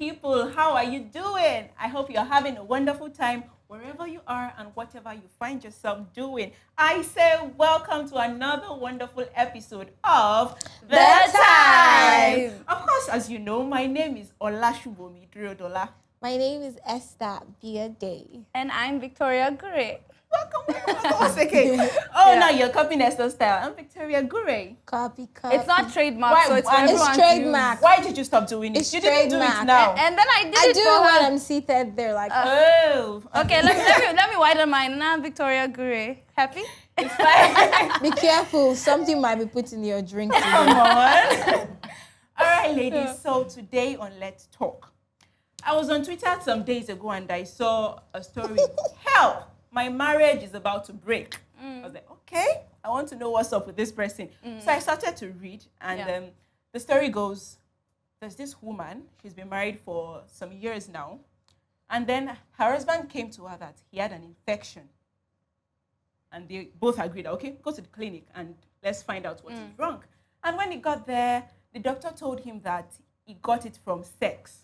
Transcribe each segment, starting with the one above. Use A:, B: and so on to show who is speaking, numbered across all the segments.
A: people, how are you doing? I hope you're having a wonderful time wherever you are and whatever you find yourself doing. I say welcome to another wonderful episode of The Time. Of course, as you know, my name is Olasubomi Durodola.
B: My name is Esther Biade.
C: And I'm Victoria Gure.
A: Welcome. Okay. Oh, now you're copying Esther's style. I'm Victoria Gure.
B: Copy.
C: It's not trademark, so it's for everyone
B: It's trademark.
A: Why did you stop doing it?
B: It's
A: You didn't do it
B: trademark.
A: now.
C: And then I did
B: I
C: it
B: do
C: for
B: it when
C: her.
B: I'm seated there, like.
A: Oh.
C: Okay, let me widen mine. Now I'm Victoria Gure. Happy?
A: It's fine.
B: Be careful. Something might be put in your drink today.
A: Come on. All right, ladies. So today on Let's Talk, I was on Twitter some days ago and I saw a story. Help! My marriage is about to break. I was like, okay, I want to know what's up with this person. So I started to read, and the story goes, there's this woman, she's been married for some years now, and then her husband came to her that he had an infection. And they both agreed, okay, go to the clinic and let's find out what is wrong. And when he got there, the doctor told him that he got it from sex.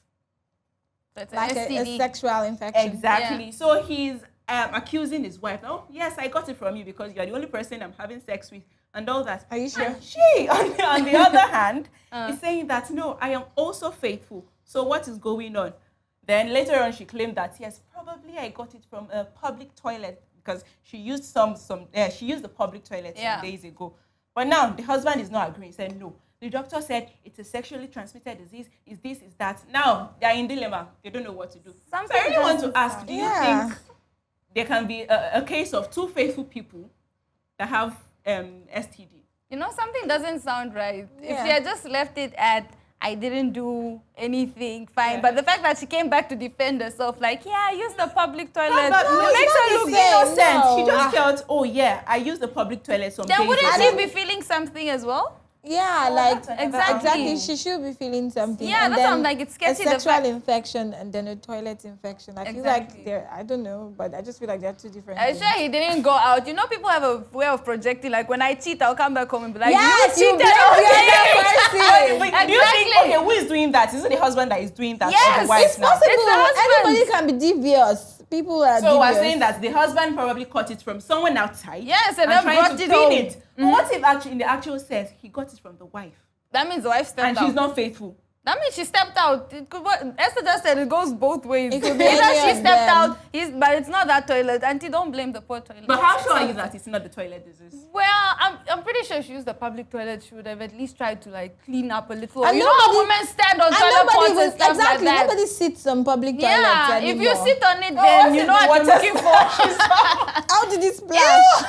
C: That's
B: Like
C: an
B: a
C: STD.
B: sexual infection.
A: Exactly.
C: Yeah.
A: So he's accusing his wife. Oh, yes, I got it from you because you're the only person I'm having sex with and all that.
B: Are you sure?
A: And she, on the other hand, is saying that, no, I am also faithful. So what is going on? Then later on, she claimed that, yes, probably I got it from a public toilet because she used she used the public toilet some days ago. But now the husband is not agreeing. He said, no. The doctor said it's a sexually transmitted disease. Is this, is that? Now they're in dilemma. They don't know what to do. So I really want to ask, do you think there can be a case of two faithful people that have STD?
C: You know, something doesn't sound right.
B: Yeah.
C: If she had just left it at, I didn't do anything, fine.
A: Yeah.
C: But the fact that she came back to defend herself, like, yeah, I used the public toilet.
A: But
B: No,
A: it makes
B: it's
A: her
B: not
A: look
B: the same,
A: innocent.
B: no.
A: She just felt, oh yeah, I used the public toilet some
C: Then
A: days
C: wouldn't
A: ago.
C: she be feeling something as well?
B: Yeah,
A: Oh,
B: like
A: that's another
C: exactly.
B: exactly. She should be feeling something.
C: Yeah,
B: and
C: that's
B: then
C: what I'm like, it's sketchy,
B: A
C: the
B: sexual
C: fact-
B: infection and then a toilet infection. I feel
C: Exactly.
B: like they're. I don't know, but I just feel like they're two different.
C: I'm
B: things.
C: sure he didn't go out. You know, people have a way of projecting. Like, when I cheat, I'll come back home and be like,
B: Yes,
C: you
B: you
C: cheated
B: blame
C: on
B: the
C: me.
B: other person.
A: But do you think,
C: Exactly.
A: okay, who is doing that? Is it the husband that is doing that? Or
C: Yes,
A: the wife
B: It's
A: now?
B: possible.
C: It's the husband.
B: Anybody can be devious. People are
A: So we're
B: devious.
A: saying that the husband probably caught it from someone outside.
C: Yes, and then
A: trying
C: brought
A: to
C: it
A: pin
C: home.
A: it. But what if actually in the actual sense he got it from the wife
C: That means the wife stepped
A: and
C: out.
A: she's not faithful?
C: That means she stepped out. It could, what Esther just said, it goes both ways.
B: It could be
C: Either
B: any
C: she
B: of
C: stepped
B: them.
C: out, but it's not that toilet. Auntie, don't blame the poor toilet.
A: But how sure are you that it's not the toilet disease?
C: Well, I'm pretty sure she used the public toilet. She would have at least tried to like clean up a little.
B: And
C: You know how
B: nobody-
C: women stand on
B: And
C: toilet
B: nobody
C: pots and
B: will,
C: stuff
B: exactly.
C: like that.
B: Nobody sits on public toilets
C: Yeah, if
B: anymore.
C: you sit on it,
A: Oh,
C: then
A: what's
C: you
A: in
C: know
A: the
C: what you're
A: water
C: looking for.
B: How did it splash?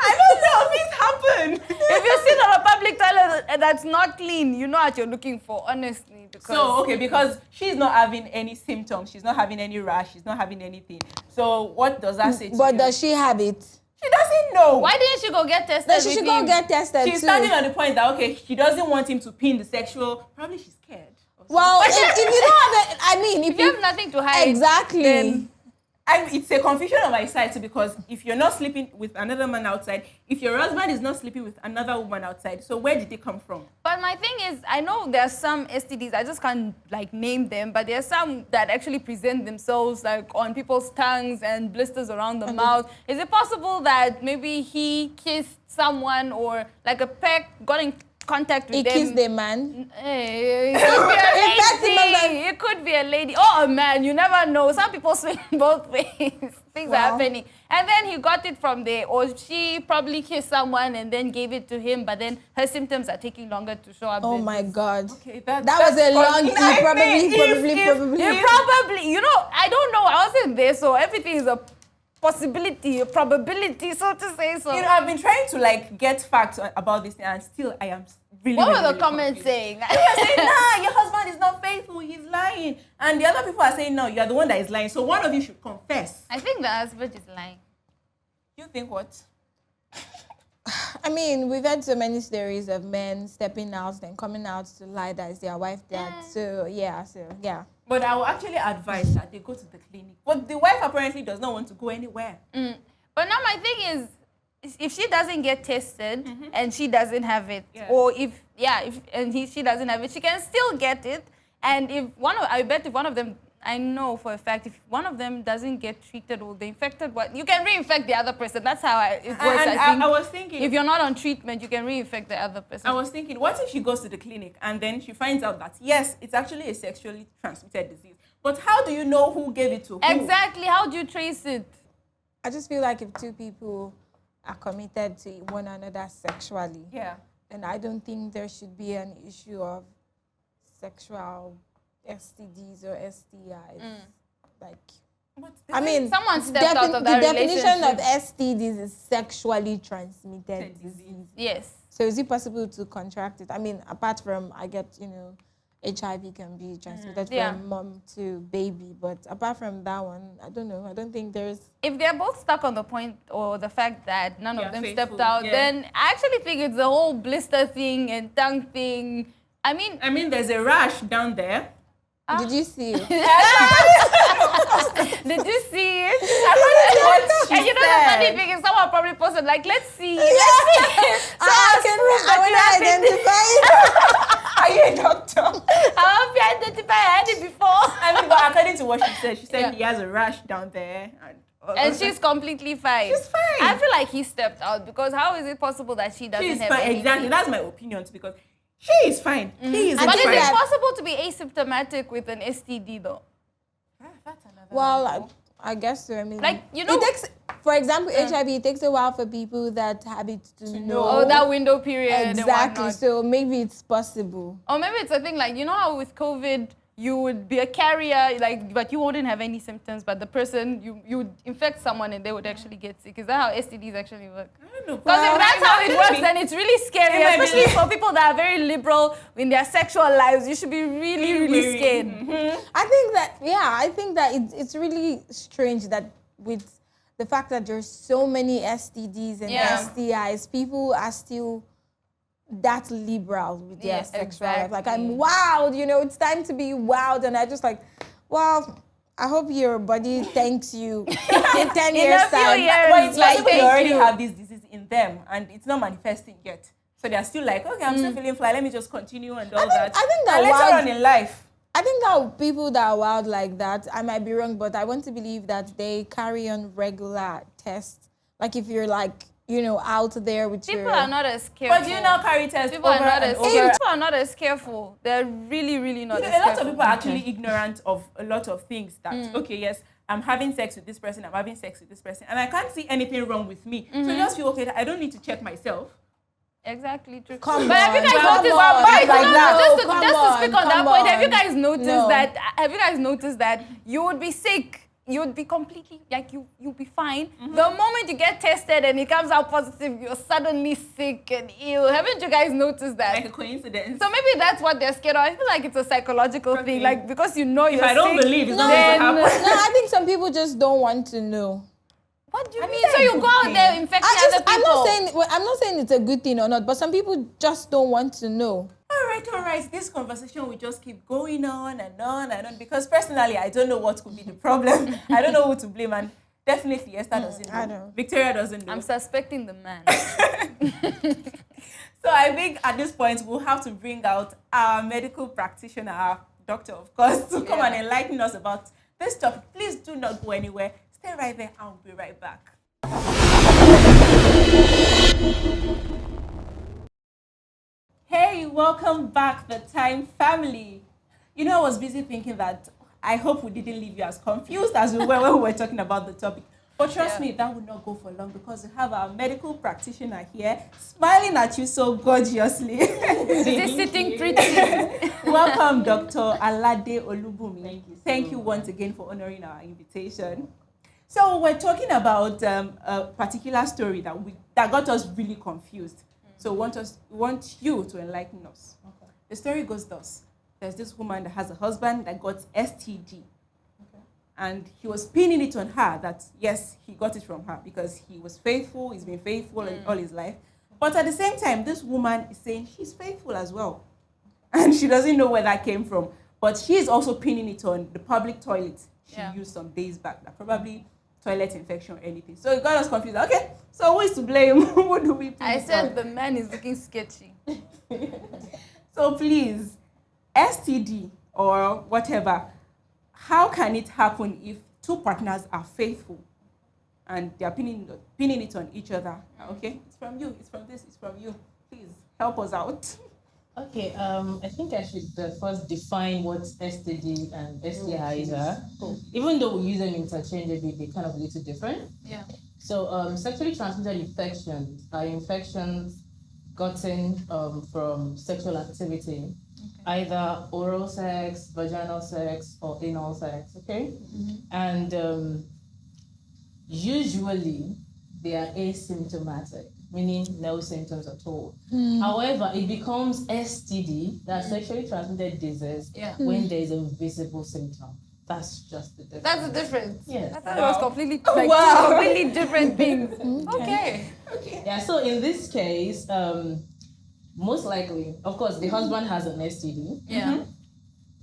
A: I don't know. Things happen.
C: If you sit on a public toilet that's not clean, you know what you're looking for, honestly. Because
A: So, okay, because she's not having any symptoms, she's not having any rash, she's not having anything. So, what does that say to
B: But
A: you?
B: does she have it?
A: She doesn't know.
C: why didn't she go get tested?
B: Then she
C: with
B: should go
C: him?
B: get tested
A: She's
B: too.
A: standing on the point that, okay, she doesn't want him to pin the sexual. Probably she's scared. or something.
B: Well, if you don't have it, I mean,
C: If you have nothing to hide,
B: exactly.
C: then
A: And it's a confusion on my side too, because if you're not sleeping with another man outside, if your husband is not sleeping with another woman outside, so where did it come from?
C: But my thing is, I know there are some STDs, I just can't like name them, but there are some that actually present themselves like on people's tongues and blisters around the mouth. Is it possible that maybe he kissed someone or like a peck got in contact with
B: He
C: them?
B: kissed the man.
C: Hey, it could be a
B: In fact, remember-
C: lady. It could be a lady. Oh, a man. You never know. Some people swing both ways. Things are
B: Wow.
C: happening. And then he got it from there. Or she probably kissed someone and then gave it to him, but then her symptoms are taking longer to show up.
B: Oh
C: than
B: my
C: his.
B: God.
A: Okay,
B: That was a long
A: I
B: tea, probably,
A: mean,
C: You probably, you know, I don't know. I wasn't there, so everything is a possibility, a probability, so to say. So,
A: You know, I've been trying to like get facts about this thing, and still I am really.
C: what
A: really,
C: were the
A: really
C: comments
A: confused.
C: saying?
A: They're saying, nah, your husband is not faithful, he's lying. And the other people are saying, no, you're the one that is lying. So one of you should confess.
C: I think the husband is lying.
A: You think what?
B: I mean, we've had so many stories of men stepping out, then coming out to lie that it's their wife dad.
C: Yeah.
B: So yeah.
A: But I will actually advise that they go to the clinic. But the wife apparently does not want to go anywhere.
C: But now my thing is, if she doesn't get tested and she doesn't have it,
A: Yeah.
C: or if she doesn't have it, she can still get it. And I bet if one of them, I know for a fact, if one of them doesn't get treated or the infected one, you can reinfect the other person. That's how it works.
A: I was thinking,
C: if you're not on treatment, you can reinfect the other person.
A: I was thinking, what if she goes to the clinic and then she finds out that, yes, it's actually a sexually transmitted disease. But how do you know who gave it to who?
C: Exactly. How do you trace it?
B: I just feel like if two people are committed to one another sexually,
A: Yeah.
B: and I don't think there should be an issue of sexual STDs or STIs. Like, I mean,
C: someone stepped out of that
B: the definition of
C: relationship.
B: STDs is sexually transmitted disease.
C: Yes.
B: So is it possible to contract it? I mean, apart from, I get, HIV can be transmitted from mom to baby, but apart from that one, I don't know. I don't think there's...
C: If they're both stuck on the point or the fact that none of them
A: faithful,
C: stepped out, then I actually think it's the whole blister thing and tongue thing. I mean,
A: there's a rash down there.
B: Did you see it?
C: Did you see it?
A: What she
C: And you know the
A: said.
C: funny thing is someone probably posted like, let's see.
B: I want to identify it.
A: Are you a doctor?
C: How have you identified? I had it before.
A: I mean, but according to what she said he has a rash down there.
C: And she's completely fine.
A: She's fine.
C: I feel like he stepped out because how is it possible that she doesn't
A: She's
C: have
A: fine.
C: anything?
A: Exactly. That's my opinion too, because she is fine. He is
C: But
A: fine.
C: is it possible to be asymptomatic with an STD though?
A: That's another
B: Well, I guess so. I mean,
C: Like, you know-
B: it takes, for example, HIV, it takes a while for people that have it to know.
C: Oh, that window period and
B: Exactly.
C: whatnot.
B: So maybe it's possible.
C: Or maybe it's a thing like, you know how with COVID, you would be a carrier, like, but you wouldn't have any symptoms, but the person, you would infect someone and they would actually get sick. Is that how STDs actually work?
A: I don't know.
C: Because if that's how it works, then it's really scary,
A: It might be.
C: especially for people that are very liberal in their sexual lives. You should be really, really scared.
B: I think that it's really strange that with the fact that there's so many STDs and STIs, people are still that liberal with their sexual life. Like, I'm wild, it's time to be wild. And I just like, well, I hope your body thanks you in 10 years'
C: a few
B: time.
C: years.
A: But it's
C: Like,
A: like they
C: thank
A: already
C: you.
A: have this disease in them and it's not manifesting yet. So they're still like, okay, I'm still feeling fly. Let me just continue and all that.
B: I think that
A: and later
B: wild-
A: on in life,
B: I think that people that are wild like that, I might be wrong, but I want to believe that they carry on regular tests. Like if you're like, out there with
C: People
B: your...
C: are not as careful.
A: but do you now carry tests
C: People
A: over
C: are not
A: and
C: as
A: over?
C: People are not as careful. They're really, really not
A: You know,
C: as
A: a lot
C: careful.
A: of people are actually ignorant of a lot of things that, okay, yes, I'm having sex with this person, I'm having sex with this person, and I can't see anything wrong with me. So I just feel, okay, I don't need to check myself.
C: Exactly true.
B: Come
C: but have you
B: on,
C: guys
B: come
C: noticed
B: on,
C: wait,
B: like
C: no,
B: that.
C: just to
B: Come
C: speak on that
B: come
C: point, have you
B: on.
C: guys noticed
B: No.
C: that? Have you guys noticed that you would be sick? You would be completely like you'll be fine. The moment you get tested and it comes out positive, you're suddenly sick and ill. Haven't you guys noticed that?
A: Like a coincidence.
C: So maybe that's what they're scared of. I feel like it's a psychological thing. Like because you're
A: if I don't
C: sick,
A: believe it's not
C: then
A: going to happen.
B: No, I think some people just don't want to know.
C: what do you
A: I
C: mean?
A: think
C: So
A: that's
C: you
A: a
C: go
A: good
C: out
A: thing.
C: there infecting other people.
B: I'm not saying it's a good thing or not, but some people just don't want to know.
A: All right. This conversation will just keep going on and on and on because personally, I don't know what could be the problem. I don't know who to blame, and definitely Esther doesn't know.
B: I know.
A: Victoria doesn't know.
C: I'm suspecting the man.
A: So I think at this point, we'll have to bring out our medical practitioner, our doctor, of course, to come and enlighten us about this topic. Please do not go anywhere. Stay right there. I'll be right back. Hey, welcome back, the Time family. You know, I was busy thinking that I hope we didn't leave you as confused as we were when we were talking about the topic. But trust me, that would not go for long because we have our medical practitioner here smiling at you so gorgeously.
C: Is sitting pretty?
A: Welcome, Dr. Alade Olasubomi. Thank you once again for honoring our invitation. So we're talking about a particular story that got us really confused. So we want you to enlighten us. Okay. The story goes thus. There's this woman that has a husband that got STD. Okay. And he was pinning it on her that, yes, he got it from her because he was faithful, he's been faithful all his life. But at the same time, this woman is saying she's faithful as well. And she doesn't know where that came from. But she's also pinning it on the public toilet she used some days back. That probably toilet infection or anything. So it got us confused. Okay, so who is to blame? Who do we pin
C: I
A: it
C: said
A: on?
C: the man is looking sketchy.
A: So please, STD, or whatever. How can it happen if two partners are faithful and they are pinning it on each other? Okay, it's from you, it's from this, it's from you. Please help us out.
D: Okay, I think I should first define what STD and STIs are. Even though we use them interchangeably, they're kind of a little different.
C: Yeah.
D: So sexually transmitted infections are infections gotten from sexual activity, either oral sex, vaginal sex, or anal sex, okay? And usually they are asymptomatic, meaning no symptoms at all. However, it becomes STD, that's sexually transmitted disease, when there is a visible symptom. That's just the difference.
C: That's the difference.
D: Yes.
C: I thought it was completely two completely different things. Okay.
D: Yeah, so in this case, most likely, of course, the husband has an STD.
C: Yeah.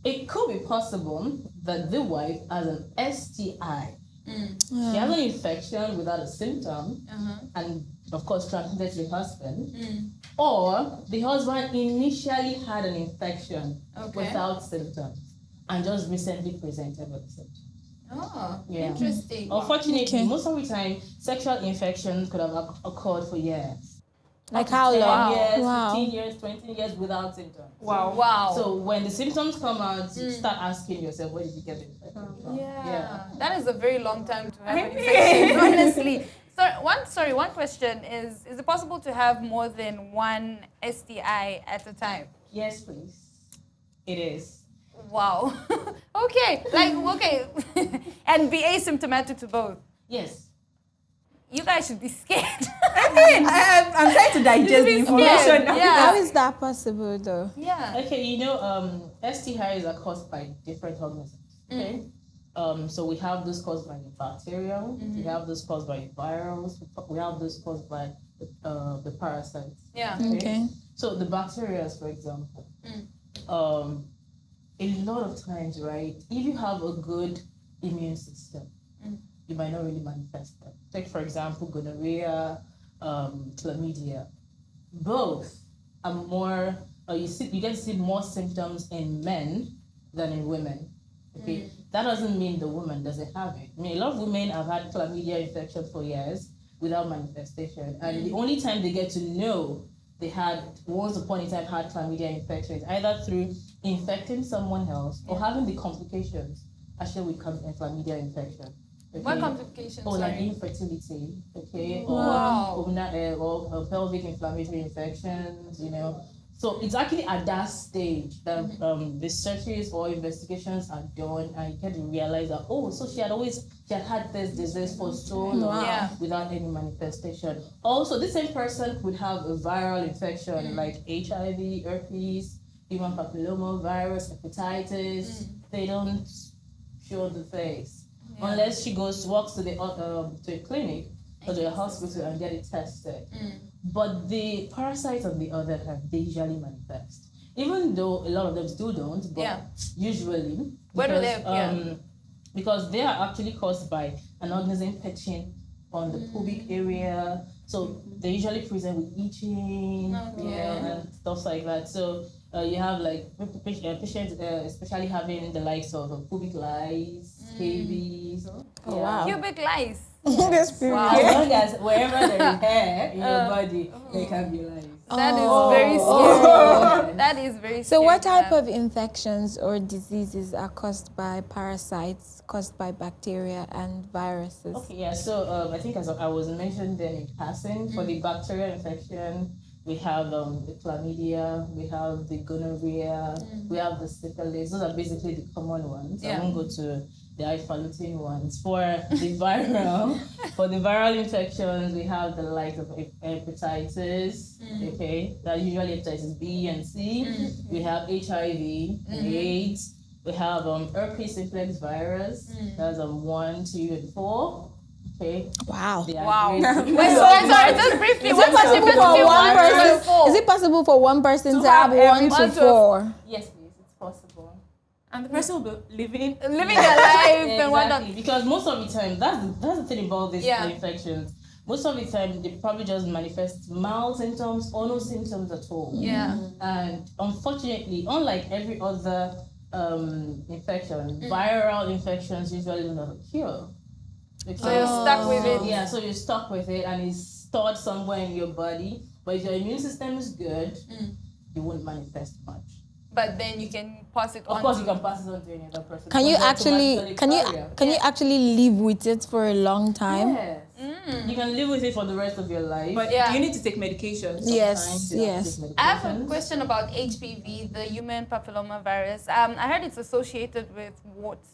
D: It could be possible that the wife has an STI. She has an infection without a symptom, and of course transmitted to the husband. Or the husband initially had an infection without symptoms and just recently presented with the symptoms.
C: Oh,
D: Yeah.
C: interesting.
D: Unfortunately, most of the time, sexual infections could have occurred for years.
B: Like how
D: 10
B: long?
D: years,
B: Wow.
D: 15 years, 20 years without symptoms.
A: Wow.
C: Wow.
D: So when the symptoms come out, you start asking yourself, where did you get the infection from?
C: Yeah. That is a very long time to have an infection, honestly. So one question is it possible to have more than one STI at a time?
D: Yes, please. It is.
C: Wow. Okay. And be asymptomatic to both.
D: Yes.
C: You guys should be scared.
A: I'm trying to digest the information.
C: Yeah.
B: How is that possible though?
C: Yeah.
D: Okay, STIs are caused by different organisms. Okay. So we have those caused by bacteria, we have those caused by virals, we have those caused by the parasites.
C: Yeah.
B: Okay.
D: So the bacteria, for example, a lot of times, right, if you have a good immune system, you might not really manifest them. Take, for example, gonorrhea, chlamydia. Both are more, you get to see more symptoms in men than in women. Okay, that doesn't mean the woman doesn't have it. I mean, a lot of women have had chlamydia infection for years without manifestation, and the only time they get to know they had once upon a time had chlamydia infection is either through infecting someone else or having the complications actually with chlamydia infection. Okay.
C: What complications?
D: Or like
C: sorry?
D: infertility, okay,
C: Wow.
D: or pelvic inflammatory infections, So it's actually at that stage that the searches or investigations are done, and you get to realize that so she had had this disease for so long without any manifestation. Also, this same person could have a viral infection like HIV, herpes, human papilloma virus, hepatitis. They don't show the face. Unless she walks to a clinic or to a hospital and get it tested. But the parasites, on the other hand, they usually manifest. Even though a lot of them still don't, but usually.
C: Where do they?
D: Because they are actually caused by an organism pitching on the pubic area. So they usually present with itching, and stuff like that. So you have like patients, especially having the likes of pubic lice, scabies.
B: Oh, wow.
C: Pubic lice.
B: That's pretty
D: As long as wherever there is hair in your body, there can be lice.
C: That is very scary. That is very scary.
B: So what type of infections or diseases are caused by parasites, caused by bacteria and viruses?
D: Okay, yeah. So I think as I was mentioned then in passing, for the bacterial infection, we have the chlamydia, we have the gonorrhea, we have the syphilis. Those are basically the common ones. I won't go to the highfalutin ones. For the viral infections, we have the likes of hepatitis, okay, that usually hepatitis B and C. We have HIV, AIDS. We have herpes simplex virus. That's 1, 2, and 4. Okay.
B: Wow.
C: Wow.
D: Wait,
C: sorry, just briefly. What's the difference between
B: one
C: 1 to
B: person?
C: 4?
B: Is it possible for one person to
A: have
B: have 1
C: one
B: to
C: to
B: 4?
D: Yes, please, it's possible.
A: And the person will be living
C: Living their life and whatnot.
D: Exactly, because most of the time, that's the thing about these
C: Yeah.
D: infections. Most of the time, they probably just manifest mild symptoms or no symptoms at all.
C: Yeah.
D: And unfortunately, unlike every other infection. Viral infections usually do not cure. Okay.
C: So you're stuck with it.
D: Yeah, so you're stuck with it and it's stored somewhere in your body. But if your immune system is good, you won't manifest much.
C: But then you can pass it on.
D: Of course,
C: to
D: you can pass it on to any other person.
B: Can you
D: Because
B: actually
D: they're
B: can you
D: automatically
B: can you actually live with it for a long time?
D: Yes. You can live with it for the rest of your life.
A: But
C: Yeah.
A: do you need to take medication?
B: Yes,
D: Sometimes you have to
B: yes.
D: take
C: I have a
D: medications.
C: question about HPV, the human papillomavirus. I heard it's associated with warts.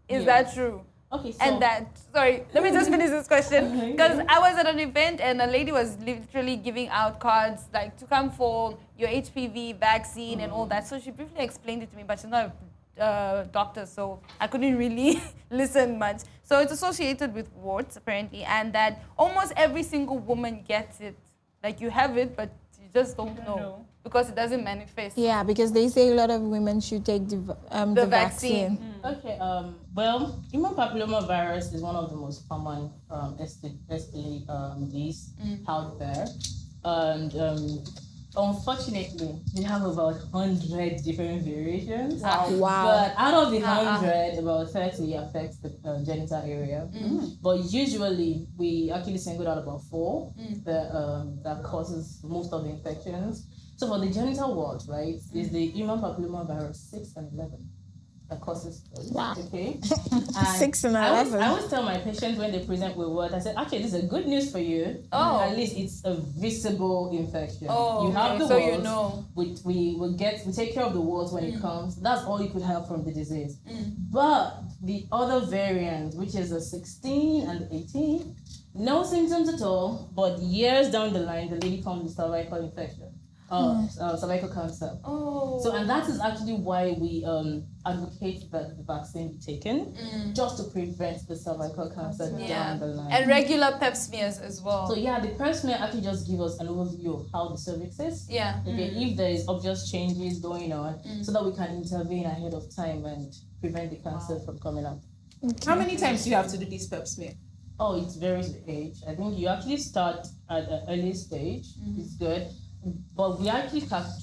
C: Is that true?
D: Okay, so
C: And that, sorry, let me just finish this question. Because I was at an event and a lady was literally giving out cards like to come for your HPV vaccine and all that. So she briefly explained it to me, but she's not a doctor, so I couldn't really listen much. So it's associated with warts, apparently, and that almost every single woman gets it. Like you have it, but you just don't know because it doesn't manifest.
B: Yeah, because they say a lot of women should take the vaccine.
D: okay, well, human papillomavirus is one of the most common STDs out there, and unfortunately, we have about 100 different variations.
B: Wow.
D: But out of the 100, about 30 affects the genital area. But usually, we actually single out about 4 that causes most of the infections. So for the genital ward, right, is the human papillomavirus 6 and 11 that causes those.
B: Wow.
D: Okay.
B: 6 and
D: I
B: 11.
D: always tell my patients when they present with what I said, actually, this is a good news for you.
C: Oh.
D: At least it's a visible infection.
C: Oh,
D: you have the
C: so
D: warts.
C: you know.
D: We take care of the warts when it comes. That's all you could have from the disease. But the other variant, which is a 16 and 18, no symptoms at all, but years down the line, the lady comes with cervical infection. Cervical cancer.
C: Oh.
D: So, and that is actually why we advocate that the vaccine be taken, just to prevent the cervical cancer down the line.
C: And regular pap smears as well.
D: So yeah, the pap smear actually just give us an overview of how the cervix is.
C: Yeah.
D: Okay, if there is obvious changes going on, so that we can intervene ahead of time and prevent the cancer from coming up.
A: How many times do you have to do this pap smear?
D: Oh, it varies the age. I think you actually start at an early stage. It's good. But we actually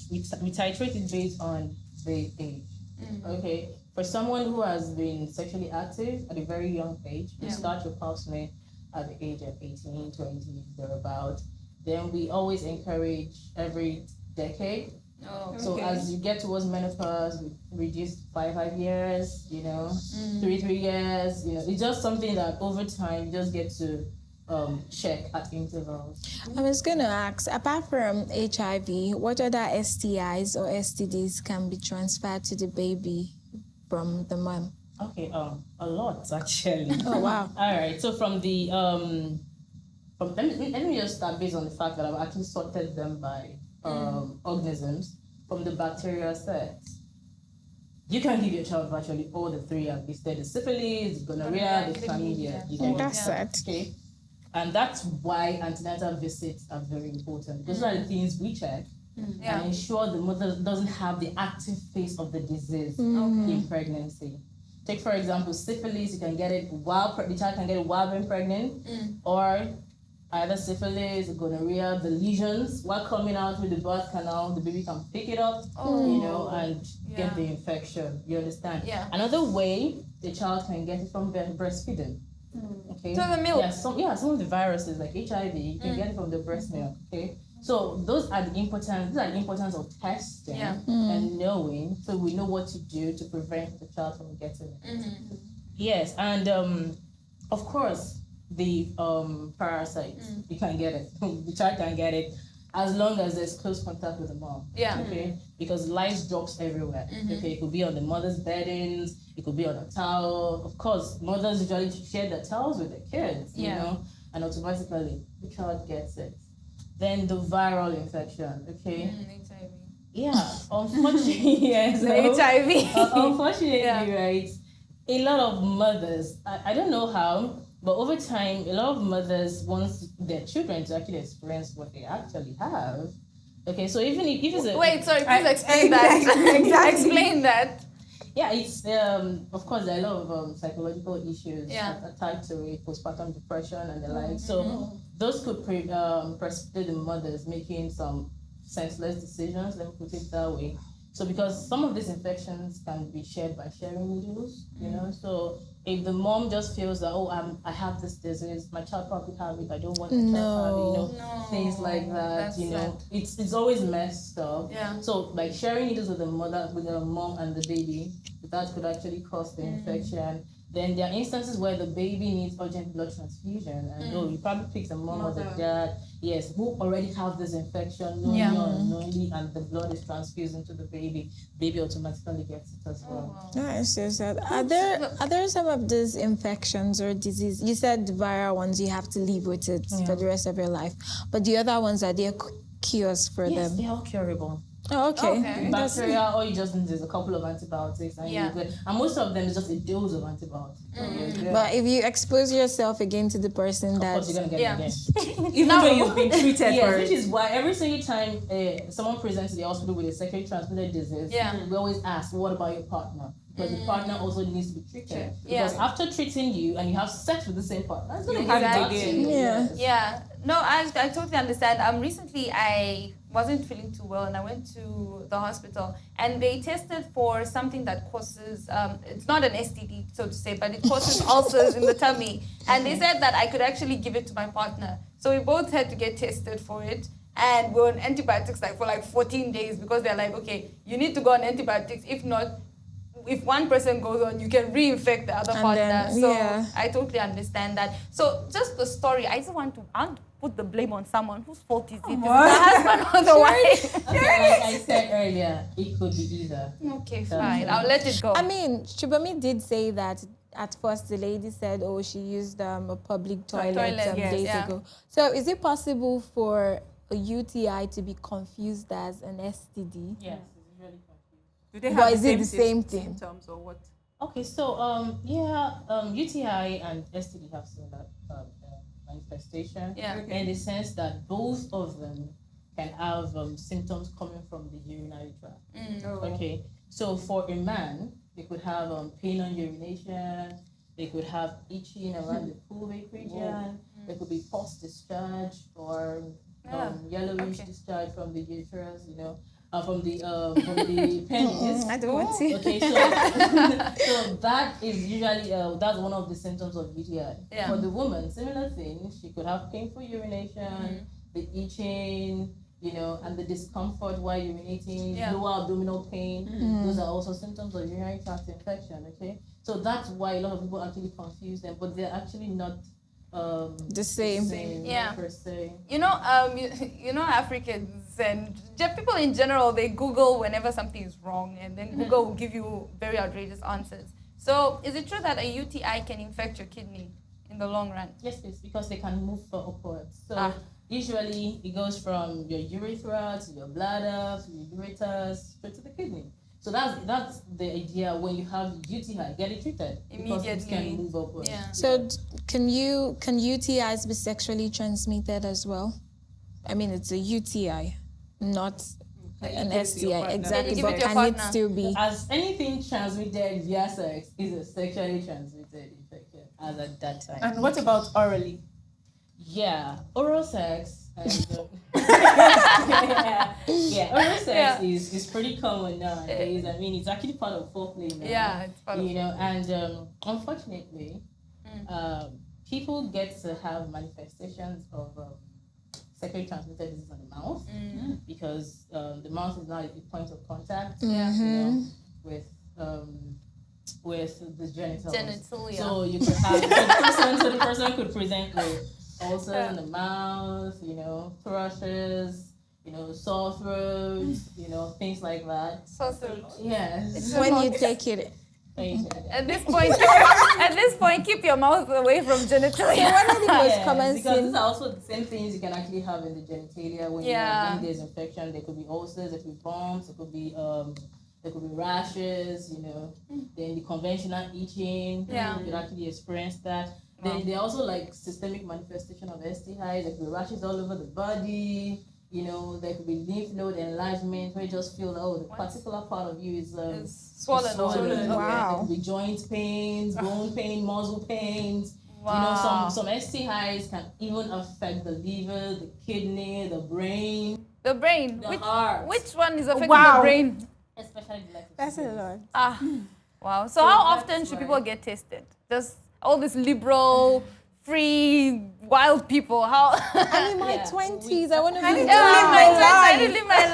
D: we titrate it based on the age. Okay. For someone who has been sexually active at a very young age, you start your pap smear at the age of 18, 20, thereabout. Then we always encourage every decade.
C: Oh.
D: So as you get towards menopause, we reduce 5 years, 3 years. It's just something that over time you just get to check at intervals.
B: I was going to ask, apart from HIV, what other STIs or STDs can be transferred to the baby from the mom?
D: Okay, a lot actually.
B: Oh, wow.
D: All right, so from the let me just start based on the fact that I've actually sorted them by organisms from the bacterial sets. You can give your child virtually all the 3 I've listed: the syphilis, the gonorrhea, the chlamydia.
B: That's it.
D: Okay. And that's why antenatal visits are very important. Those are the things we check and ensure the mother doesn't have the active phase of the disease in pregnancy. Take, for example, syphilis. You can get it while the child can get it while being pregnant, or either syphilis, gonorrhea, the lesions while coming out with the birth canal. The baby can pick it up, and get the infection. You understand?
C: Yeah.
D: Another way the child can get it from breastfeeding. Okay.
C: So the milk.
D: Some of the viruses like HIV, you can get it from the breast milk. Okay. So those are the importance of testing and knowing, so we know what to do to prevent the child from getting it. Yes, and of course the parasites, you can get it. The child can get it as long as there's close contact with the mom.
C: Yeah.
D: Okay. Because lice drops everywhere. Okay. It could be on the mother's beddings. It could be on a towel. Of course, mothers usually share their towels with their kids. You know, and automatically the child gets it. Then the viral infection. Okay.
C: HIV.
D: Yeah. Unfortunately, yes.
C: HIV.
D: Unfortunately, right. A lot of mothers. I don't know how. But over time, a lot of mothers want their children to actually experience what they actually have. Okay, so even if it's a...
C: Wait, sorry, please explain that.
B: Exactly.
C: Explain that.
D: Yeah, it's, of course, there are a lot of psychological issues attached to it, postpartum depression and the like. So those could precipitate the mothers making some senseless decisions, let me put it that way. So because some of these infections can be shared by sharing needles, you know, so if the mom just feels that, oh, I have this disease, my child probably have it, I don't want my child to have it, you know, things like that,
C: That's
D: you know,
C: sad.
D: it's always messed up.
C: Yeah.
D: So like sharing needles with the mom and the baby, that could actually cause the infection. Then there are instances where the baby needs urgent blood transfusion, and you probably pick the mom or the dad, yes, who already have this infection, knowingly or unknowingly, and the blood is transfused into the baby. Baby automatically gets it as well.
B: Nice, you said. Are there some of these infections or disease? You said the viral ones, you have to live with it for the rest of your life. But the other ones, are there cures for
D: Yes,
B: them?
D: they're all curable.
B: Oh, okay.
C: Okay.
D: Bacteria, all you just need is a couple of antibiotics, and you're good. And most of them is just a dose of antibiotics.
B: But if you expose yourself again to the person
D: Of course,
B: that's...
D: you're gonna get it again.
A: Even though you've been treated
D: Yes,
A: for
D: which
A: it.
D: is why every single time someone presents to the hospital with a sexually transmitted disease, we always ask, what about your partner? Because the partner also needs to be treated. Because after treating you and you have sex with the same partner, it's gonna
A: have
D: get
A: it
D: back to
A: again.
D: you.
B: Yeah.
D: Yes.
C: Yeah. No, I totally understand. Recently I wasn't feeling too well and I went to the hospital and they tested for something that causes, it's not an STD, so to say, but it causes ulcers in the tummy. And they said that I could actually give it to my partner. So we both had to get tested for it. And we're on antibiotics for 14 days because they're like, okay, you need to go on antibiotics. If not, if one person goes on, you can reinfect the other partner. So I totally understand that. So just the story, I just want to put the blame on someone. Whose fault is it? Is it the husband or the wife?
D: Okay, like I said earlier, it could be either.
C: Okay, fine. I'll let it go.
B: I mean, Shubami did say that at first the lady said, oh, she used a public toilet some days ago. So is it possible for a UTI to be confused as an STD?
D: Yes, it's really confusing.
A: Do they
B: But
A: have
B: is it the same thing?
A: symptoms or what?
D: Okay, so UTI and STD have similar manifestation in the sense that both of them can have symptoms coming from the urinary tract. Okay, so for a man, they could have pain on urination, they could have itching around the pelvic region, there could be pus discharge or yellowish discharge from the uterus, you know. From the penis.
B: I don't want to.
D: Okay, so so that is usually that's one of the symptoms of UTI. For the woman, similar thing. She could have painful urination, the itching, you know, and the discomfort while urinating, lower abdominal pain. Those are also symptoms of urinary tract infection. Okay, so that's why a lot of people actually confuse them, but they're actually not.
B: The same.
D: Per se.
C: You know, Africans and people in general, they Google whenever something is wrong, and then Google will give you very outrageous answers. So, is it true that a UTI can infect your kidney in the long run?
D: Yes, please, because they can move upwards. So usually it goes from your urethra to your bladder to your ureters straight to the kidney. So that's the idea. When you have UTI, get it treated because it can move upwards.
C: Yeah.
B: So can UTIs be sexually transmitted as well? I mean, it's a UTI, not an STI. Exactly, but can it still be?
D: As anything transmitted via sex is a sexually transmitted infection as at that time.
A: And what about orally?
D: Yeah, oral sex. And, oral sex is pretty common nowadays. I mean, it's actually part of foreplay now.
C: Yeah, it's part of
D: foreplay. And unfortunately, people get to have manifestations of sexually transmitted disease on the mouth because the mouth is not a point of contact, you know, with the genitals.
C: Genitalia.
D: So you could have the person could present with ulcers in the mouth, you know, thrushes, you know, sore throats, you know, things like that.
C: Sore throat.
D: Yes.
B: When you take it.
C: At this point, keep your mouth away from genitalia.
B: One of the most common
D: because
B: sins.
D: these are also the same things you can actually have in the genitalia when there's infection. There could be ulcers, there could be bumps, there could be rashes, you know. Then the conventional itching, you could actually experience that. Then there are also like systemic manifestation of STIs. There could be rashes all over the body. You know, there could be lymph node enlargement where you just feel the particular part of you is
C: swollen.
B: Wow.
D: There could be joint pains, bone pain, muscle pains.
C: Wow.
D: You know, some STIs can even affect the liver, the kidney, the brain.
C: The brain.
D: The heart.
C: Which one is affecting the brain?
D: Especially the life of
B: That's a
D: cigarettes.
B: lot.
C: Ah, wow. So
D: So
C: how
D: that's
C: often should
D: why-
C: people get tested? Just all these liberal, free, wild people. How?
B: I'm in my
D: Yeah,
B: 20s. I want to
A: I
B: be
A: need to live my
B: wild.
A: life.
C: I live my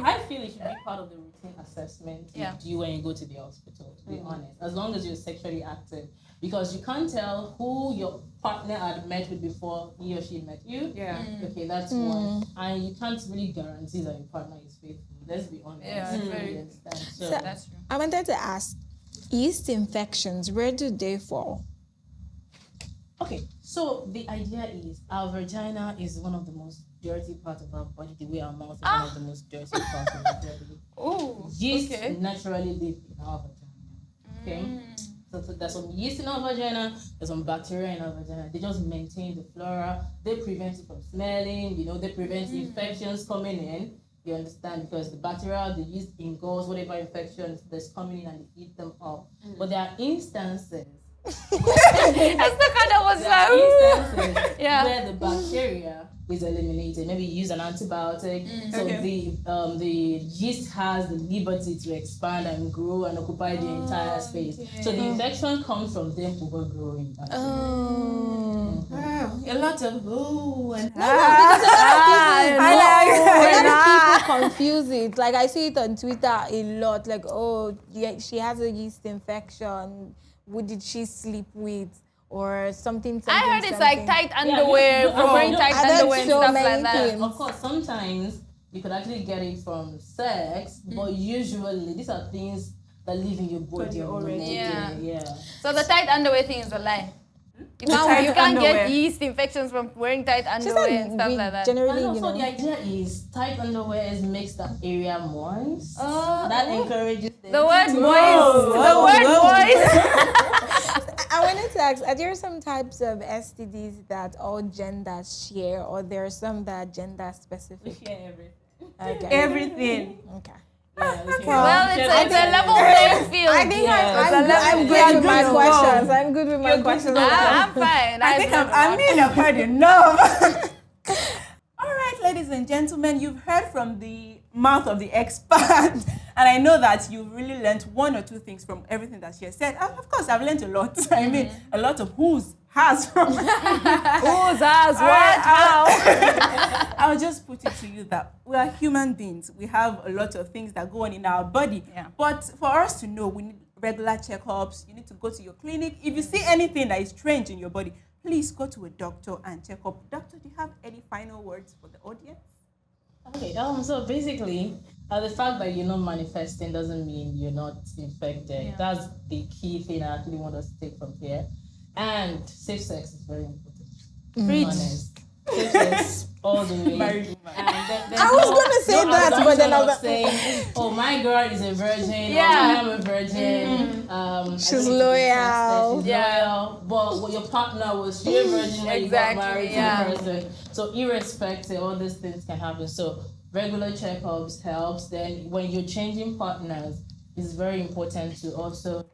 C: life.
D: I feel it should be part of the routine assessment you
C: Yeah.
D: do when you go to the hospital, to be honest. As long as you're sexually active. Because you can't tell who your partner had met with before he or she met you.
A: Yeah.
D: Okay, that's one. And you can't really guarantee that your partner is faithful. Let's be honest.
C: Yeah, it's very-
D: You understand? So,
B: So-
C: That's true.
B: I wanted to ask, yeast infections, where do they fall?
D: okay, so the idea is our vagina is one of the most dirty parts of our body, the way our mouth is one of the most dirty parts of our body.
C: Oh,
D: Yeast
C: okay.
D: naturally live in our vagina. Okay? So there's some yeast in our vagina, there's some bacteria in our vagina. They just maintain the flora. They prevent it from smelling, they prevent infections coming in. You understand? Because the bacteria, the yeast engulfs whatever infections that's coming in and they eat them up. But there are instances
C: That's the kind of was
D: there are
C: like, ooh.
D: instances
C: Yeah.
D: where the bacteria is eliminated. Maybe you use an antibiotic, so
A: Okay.
D: the yeast has the liberty to expand and grow and occupy the entire space. So the infection comes from them overgrowing.
B: Oh.
A: Wow, a lot of and
B: A lot
C: Ah,
B: of people confuse it. Like I see it on Twitter a lot. Like, oh, yeah, she has a yeast infection. Who did she sleep with? Or something.
C: I heard it's like
B: something.
C: tight underwear,
D: you-
C: from wearing
D: you-
C: tight
B: I read
C: underwear and
B: so
C: stuff
B: many
C: like that.
B: things.
D: Of course, sometimes you could actually get it from sex, but usually these are things that live in your body
A: already.
C: Yeah.
D: Yeah.
C: So the tight underwear thing is a lie. You
A: tight
C: can't
A: underwear.
C: get yeast infections from wearing tight
B: She
C: underwear
B: said
C: and stuff
B: we
C: like that.
B: generally,
D: And also the idea is tight underwear makes that area moist. That encourages them
C: The word
D: to-
C: boys. The word boys.
B: I wanted to ask, are there some types of STDs that all genders share, or there are some that are gender specific?
D: share everything.
B: Okay.
A: Everything.
B: Okay.
C: Well, it's a level playing field.
B: I think
D: Yeah.
B: I'm
A: We
B: good
A: are
B: with my
A: good to
B: questions.
A: go.
B: I'm good with my questions.
C: I'm fine.
A: I think I've heard enough. All right, ladies and gentlemen, you've heard from the mouth of the expert. And I know that you've really learned one or two things from everything that she has said. And of course, I've learned a lot. I mean, a lot of who's, has from.
C: Who's us?
A: All
C: What?
A: right,
C: How?
A: I'll just put it to you that we are human beings. We have a lot of things that go on in our body.
C: Yeah.
A: But for us to know, we need regular checkups. You need to go to your clinic. If you see anything that is strange in your body, please go to a doctor and check up. Doctor, do you have any final words for the audience?
D: Okay, so basically, the fact that you're not manifesting doesn't mean you're not infected.
C: Yeah.
D: That's the key thing I actually want us to take from here. And safe sex is very important.
C: Preach.
D: Honest. Safe sex all the way.
A: Married woman.
D: And
B: I was gonna say that, but then I was like,
D: saying, "Oh, my girl is a virgin.
C: Yeah.
D: Or I am a virgin. I
B: She's
D: don't need to be
B: loyal.
D: tested, She's
C: Yeah.
D: loyal. But what your partner was she a virgin when you got
C: Exactly,
D: married
C: yeah.
D: to the person? So irrespective, all these things can happen. So regular checkups helps. Then when you're changing partners, it's very important to also.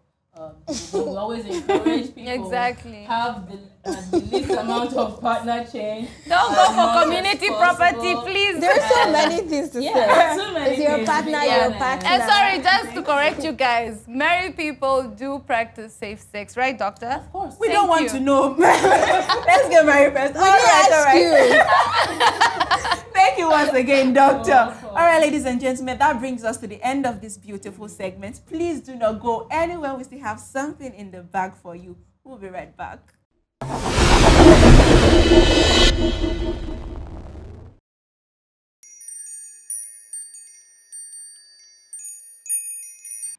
D: We always encourage people
C: Exactly.
D: have the least amount of partner change.
C: Don't
D: as
C: go for
D: much
C: community
D: as
C: property,
D: possible.
C: please.
B: There are so many things to say.
D: So many
B: Is your
D: things,
B: partner
D: to be
B: your
D: honest.
B: partner?
C: And sorry, just to correct you guys, married people do practice safe sex, right, doctor?
D: Of course.
A: We
C: Thank
A: don't want
C: you.
A: to know. Let's get married first. All
B: Ask
A: right.
B: you.
A: Thank you once again, doctor.
D: Welcome.
A: All right, ladies and gentlemen, that brings us to the end of this beautiful segment. Please do not go anywhere. We still have something in the bag for you. We'll be right back.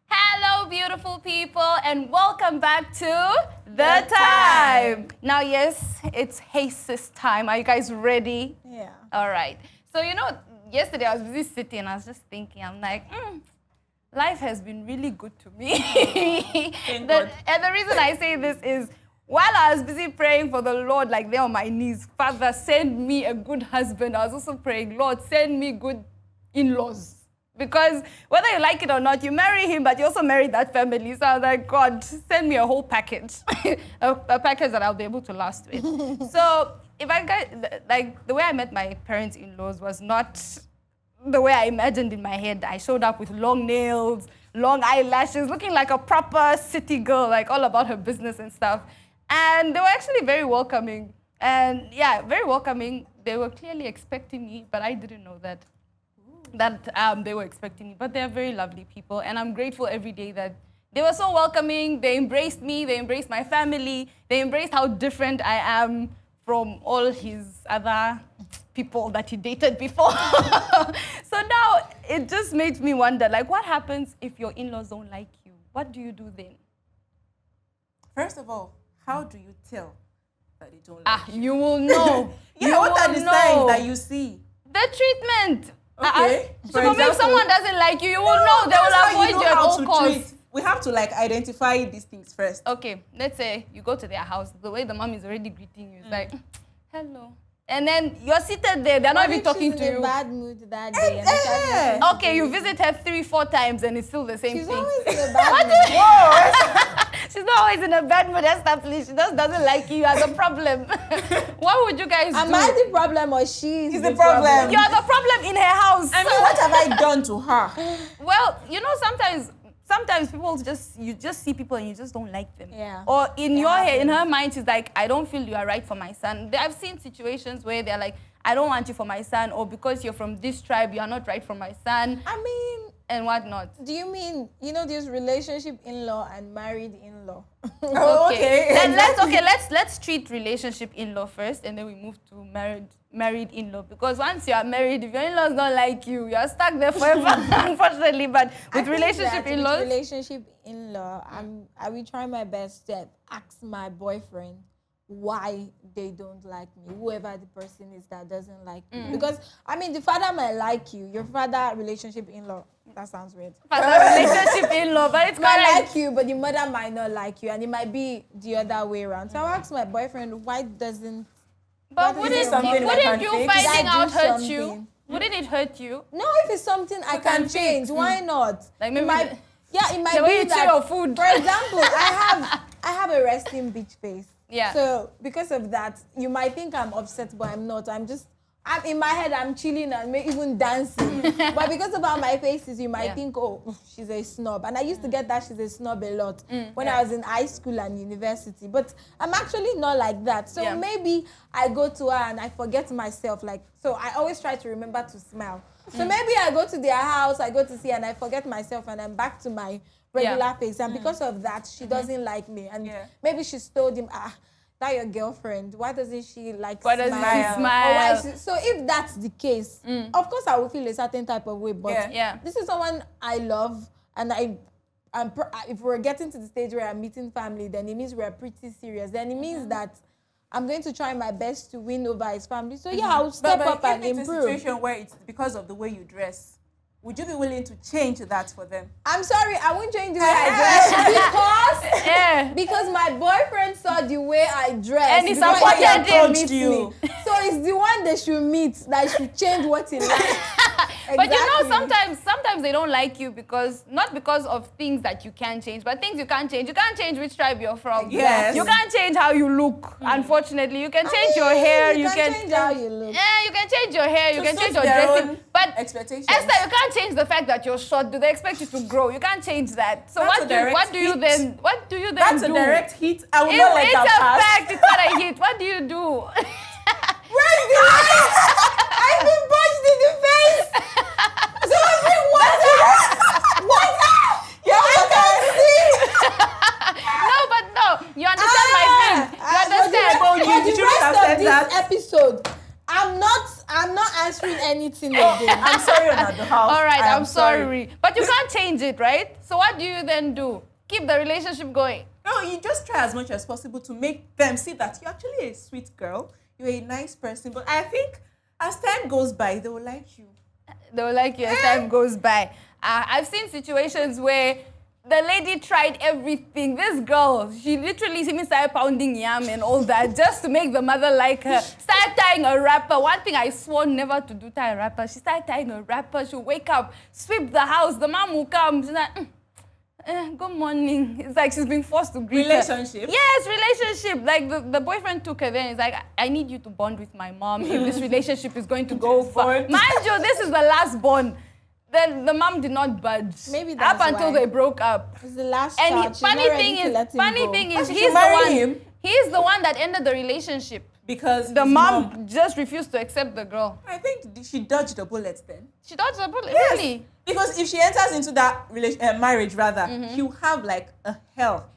C: Hello, beautiful people, and welcome back to The Time. Now, yes, it's Hey Sis time. Are you guys ready?
B: Yeah.
C: All right. So, yesterday I was busy sitting and I was just thinking, I'm like, life has been really good to me.
A: God.
C: And the reason I say this is, while I was busy praying for the Lord, like there on my knees, Father, send me a good husband, I was also praying, Lord, send me good in-laws. Because whether you like it or not, you marry him, but you also marry that family. So I was like, God, send me a whole package, a package that I'll be able to last with. So if I got, like, the way I met my parents-in-laws was not the way I imagined in my head. I showed up with long nails, long eyelashes, looking like a proper city girl, like all about her business and stuff. And they were actually very welcoming. And yeah, very welcoming. They were clearly expecting me, but I didn't know that they were expecting me. But they're very lovely people, and I'm grateful every day that they were so welcoming. They embraced me. They embraced my family. They embraced how different I am from all his other people that he dated before. So now it just makes me wonder, like, what happens if your in-laws don't like you? What do you do then?
A: First of all, how do you tell that they don't like you?
C: You will know.
A: Yeah, what are the signs that you see?
C: The treatment.
A: Okay.
C: So if someone doesn't like you, you will know. They will avoid you at all costs.
A: We have to like identify these things first.
C: Okay, let's say you go to their house. The way the mom is already greeting you is like, hello. And then you're seated there. They're not even talking to you.
B: She's in a bad mood that day.
C: Okay, you visit her 3-4 times and it's still the same
B: She's
C: thing.
B: always in a bad mood.
C: She's not always in a bad mood, Esther, please. She just doesn't like you as a problem. What would you guys do?
B: Am I the problem or she's
A: the problem?
C: You're the problem in her house.
A: I mean, what have I done to her?
C: Well, you know, sometimes people you just see people and you just don't like them.
B: Yeah.
C: Or in her mind, she's like, I don't feel you are right for my son. I've seen situations where they're like, I don't want you for my son, or because you're from this tribe, you are not right for my son.
B: I mean,
C: and whatnot.
B: do you mean, this relationship in-law and married in-law?
A: Okay.
C: Let's treat relationship in-law first, and then we move to married in-law, because once you are married, if your in-laws don't like you, you're stuck there forever, unfortunately. But with relationship
B: in-law, I will try my best to ask my boyfriend why they don't like me, whoever the person is that doesn't like me. Because, I mean, the father might like you. Your father, relationship in-law, that sounds weird.
C: Father, relationship in-law, but it's
B: might
C: correct.
B: like you, but the mother might not like you, and it might be the other way around. So I'll ask my boyfriend, why doesn't...
C: But wouldn't you finding out hurt you? Wouldn't it hurt you?
B: No, if it's something I can change, why not?
C: Like maybe
B: it might
C: the way
B: be
C: you
B: that,
C: chew your food.
B: For example, I have a resting bitch face.
C: Yeah.
B: So because of that, you might think I'm upset, but I'm not. I'm in my head, I'm chilling and even dancing. But because of how my face is, you might think, oh, she's a snob. And I used to get that she's a snob a lot when I was in high school and university. But I'm actually not like that. So maybe I go to her and I forget myself. So I always try to remember to smile. So maybe I go to their house, I go to see, and I forget myself, and I'm back to my regular face. And because of that, she doesn't like me. And maybe she's told him, that your girlfriend, why doesn't she like
C: why doesn't she smile?
B: So if that's the case, of course I will feel a certain type of way. But this is someone I love, and if we're getting to the stage where I'm meeting family, then it means we're pretty serious. Then it means that I'm going to try my best to win over his family. So I'll step up and improve.
A: If it's a situation where it's because of the way you dress, would you be willing to change that for them?
B: I'm sorry, I won't change the way I dress because my boyfriend saw the way I dress.
C: And he supported
B: him. So it's the one they should meet that should change what he likes.
C: But you know, sometimes they don't like you not because of things that you can change, but things you can't change. You can't change which tribe you're from.
A: Yes.
C: You can't change how you look, unfortunately. You can change your hair.
B: You can change how you look.
C: Yeah, you can change your hair. You can change your dressing. But
A: expectations.
C: Esther, you can't change the fact that you're short. Do they expect you to grow? You can't change that. So what do you then do?
A: That's a direct hit. I will not let that pass.
C: It's a fact. It's not a hit. What do you do?
B: Where's the light? I've been punched in the face. So I've been water. Yeah, I can't see.
C: No. You understand my thing. You understand.
B: For the rest of this episode, I'm not answering anything again.
A: I'm sorry on our behalf.
C: All right, I'm sorry. But you can't change it, right? So what do you then do? Keep the relationship going.
A: No, you just try as much as possible to make them see that you're actually a sweet girl. You're a nice person. But I think as time goes by, they will like you.
C: They will like you as time goes by. I've seen situations where the lady tried everything. This girl, she literally even started pounding yam and all that just to make the mother like her. Started tying a wrapper. One thing I swore never to do, tie a wrapper. She started tying a wrapper. She'll wake up, sweep the house. The mom will come. She's like, good morning. It's like she's being forced to greet
A: Relationship?
C: her. Yes, relationship. Like the boyfriend took her there. He's like, I need you to bond with my mom if this relationship is going to go far. Mind you, this is the last bond. Then the mom did not budge.
B: Maybe that's
C: up until
B: why.
C: they broke up.
B: It's the last
C: And
B: child. She's not
C: funny
B: ready
C: thing
B: to let him go.
A: She
C: he's
A: should
C: the
A: marry
C: one.
A: him.
C: He's the one that ended the relationship.
A: Because
C: The
A: his
C: mom just refused to accept the girl.
A: I think she dodged a bullet then.
C: She dodged the bullet.
A: Yes.
C: Really?
A: Because if she enters into that marriage, rather,
C: Mm-hmm.
A: she'll have like a hell.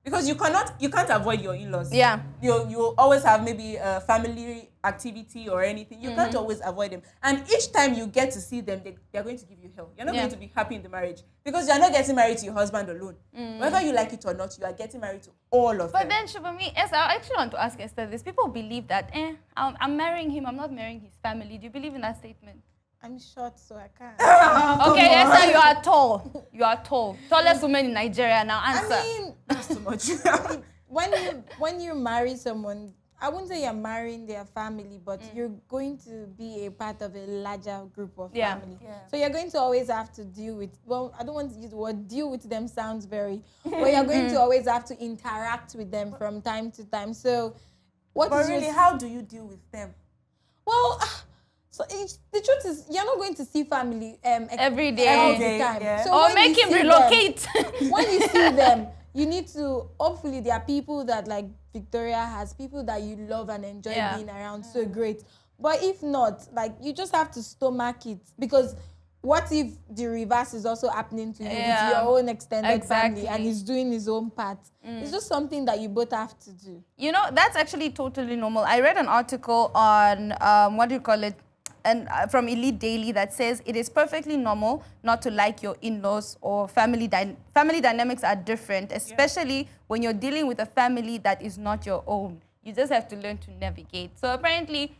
A: Because you can't avoid your in-laws.
C: Yeah.
A: You always have maybe a family activity or anything. You can't always avoid them. And each time you get to see them, they're going to give you hell. You're not going to be happy in the marriage because you're not getting married to your husband alone. Whether you like it or not, you are getting married to all of them.
C: But then, Shubhami, Esther, I actually want to ask Esther this. People believe that, I'm marrying him, I'm not marrying his family. Do you believe in that statement?
B: I'm short, so I can't.
C: Okay, Esther, you are tall. You are tall. Tallest woman in Nigeria. Now answer.
B: I mean,
A: That's too much.
B: when you marry someone, I wouldn't say you're marrying their family, but you're going to be a part of a larger group of family.
A: Yeah.
B: So you're going to always have to deal with, well, I don't want to use the word deal with them, sounds very, but you're going to always have to interact with them from time to time. So what
A: But
B: is
A: really,
B: your,
A: how do you deal with them?
B: well, so the truth is, you're not going to see family
C: Every day.
B: all
A: Every day,
B: the time.
A: yeah.
B: So
C: Or
B: when
C: make
B: you
C: him
B: see them-
C: relocate.
B: when you see them, you need to, hopefully there are people that like Victoria has, people that you love and enjoy being around, so great. But if not, like you just have to stomach it, because what if the reverse is also happening to you with your own extended family and he's doing his own part? It's just something that you both have to do.
C: You know, that's actually totally normal. I read an article on, and from Elite Daily that says it is perfectly normal not to like your in-laws or family dynamics are different, especially when you're dealing with a family that is not your own. You just have to learn to navigate. So apparently,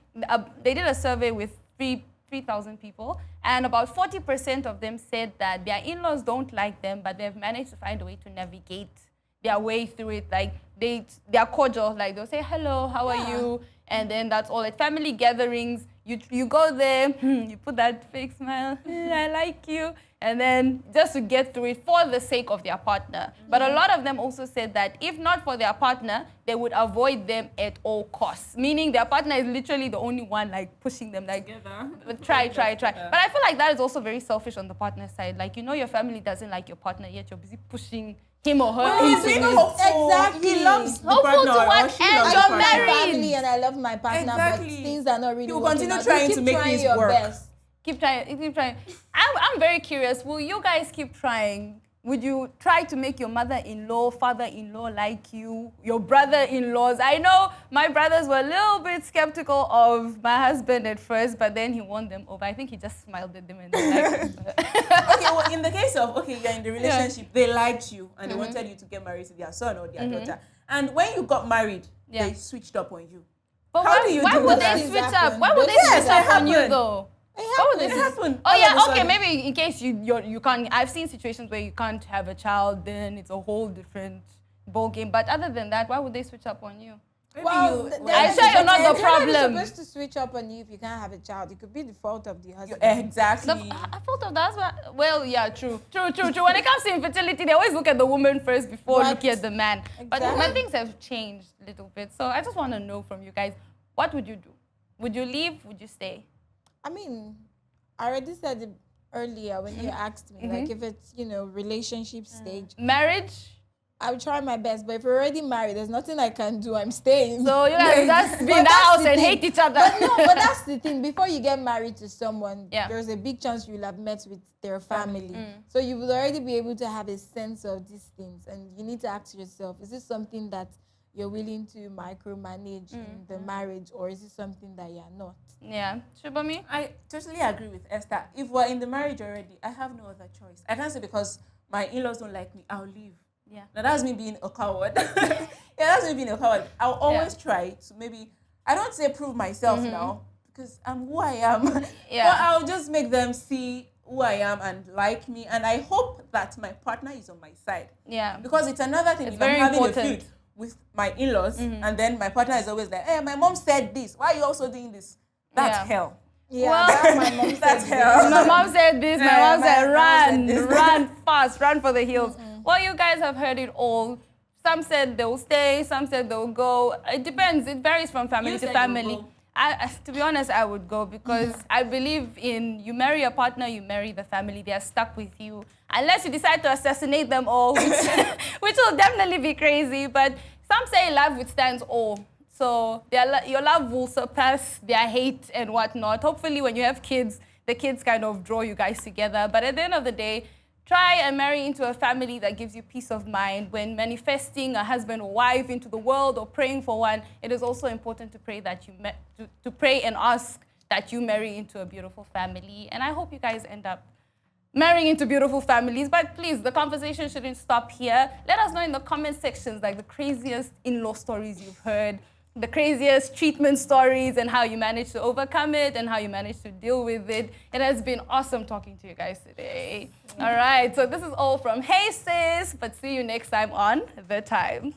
C: they did a survey with 3,000 people, and about 40% of them said that their in-laws don't like them, but they've managed to find a way to navigate their way through it. Like they are cordial, like they'll say, hello, how are you? And then that's all. At family gatherings, you go there, you put that fake smile, I like you, and then just to get through it for the sake of their partner. But a lot of them also said that if not for their partner, they would avoid them at all costs, meaning their partner is literally the only one like pushing them, like, but try. But I feel like that is also very selfish on the partner side. Like, you know your family doesn't like your partner, yet you're busy pushing him or her
A: Well, he's
C: into
A: being
C: it.
A: hopeful.
B: Exactly.
A: He loves the
C: Hopeful
A: partner,
C: to
A: or
C: what
A: she
C: end?
A: loves
B: I
A: the
B: love
C: You're
B: my
A: partner.
C: married.
B: family and I love my partner,
A: Exactly.
B: but things are not really
A: He will
B: working
A: continue
B: out.
A: trying
B: You
A: to
B: keep
A: make
B: trying
A: things
B: your
A: work.
B: best.
C: Keep trying. I'm very curious. Will you guys keep trying? Would you try to make your mother-in-law, father-in-law like you, your brother-in-laws? I know my brothers were a little bit skeptical of my husband at first, but then he won them over. I think he just smiled at them and they're like,
A: Okay, well, in the case of, you're in the relationship, they liked you and they wanted you to get married to their son or their daughter. And when you got married, they switched up on you.
C: but
A: How do you
C: why
A: deal
C: would
A: with
C: they
A: that?
C: switch up?
B: Happen.
C: Why would they
A: Yes,
C: switch up
A: it
C: on you
A: happened.
C: though?
A: It happened.
C: Oh
A: All of a
C: yeah, okay,
A: sudden.
C: maybe in case you can't. I've seen situations where you can't have a child, then it's a whole different ball game. But other than that, why would they switch up on you?
A: Maybe
B: Well,
C: I'm sure you're not the
B: they're
C: problem.
B: not supposed to switch up on you if you can't have a child. It could be the fault of the husband.
A: Exactly.
C: I thought of that. Well, yeah, true. When it comes to infertility, they always look at the woman first before
B: Right.
C: looking at the man. But
B: Exactly.
C: things have changed a little bit. So I just want to know from you guys, what would you do? Would you leave? Would you stay?
B: I mean, I already said it earlier when you asked me, like if it's, relationship stage,
C: Marriage?
B: I would try my best. But if we're already married, there's nothing I can do. I'm staying.
C: So you guys just be in
B: But
C: the
B: that's
C: house
B: the
C: and
B: thing.
C: hate each other.
B: But no, but that's the thing. Before you get married to someone,
C: Yeah.
B: there's a big chance you'll have met with their family. So you will already be able to have a sense of these things. And you need to ask yourself, is this something that you're willing to micromanage in the marriage, or is it something that you're not?
C: Yeah. Shubhami?
A: I totally agree with Esther. If we're in the marriage already, I have no other choice. I can't say because my in-laws don't like me, I'll leave.
C: Yeah.
A: Now that's me being a coward. That's me being a coward. I'll always try to maybe, I don't say prove myself now, because I'm who I am.
C: Yeah.
A: But I'll just make them see who I am and like me. And I hope that my partner is on my side.
C: Yeah.
A: Because it's another thing
C: It's
A: if I'm
C: very
A: having
C: important.
A: a feud with my in-laws and then my partner is always like, hey, my mom said this. Why are you also doing this? That's hell.
B: Yeah,
C: Well,
B: that's my mom said.
C: My mom said this, my
B: Yeah,
C: mom said
B: my mom
C: run,
B: said this.
C: run fast, run for the hills. Well, you guys have heard it all. Some said they'll stay, some said they'll go. It depends, it varies from family
A: You
C: to
A: said you'll
C: family.
A: go.
C: To be honest, I would go because I believe in you marry a partner, you marry the family, they are stuck with you. Unless you decide to assassinate them all, which will definitely be crazy. But some say love withstands all. So your love will surpass their hate and whatnot. Hopefully when you have kids, the kids kind of draw you guys together. But at the end of the day, try and marry into a family that gives you peace of mind. When manifesting a husband or wife into the world or praying for one, it is also important to pray that to pray and ask that you marry into a beautiful family. And I hope you guys end up marrying into beautiful families. But please, the conversation shouldn't stop here. Let us know in the comment sections like the craziest in-law stories you've heard, the craziest treatment stories and how you managed to overcome it and how you managed to deal with it. It has been awesome talking to you guys today. All right, so this is all from Hey Sis, but see you next time on The Time.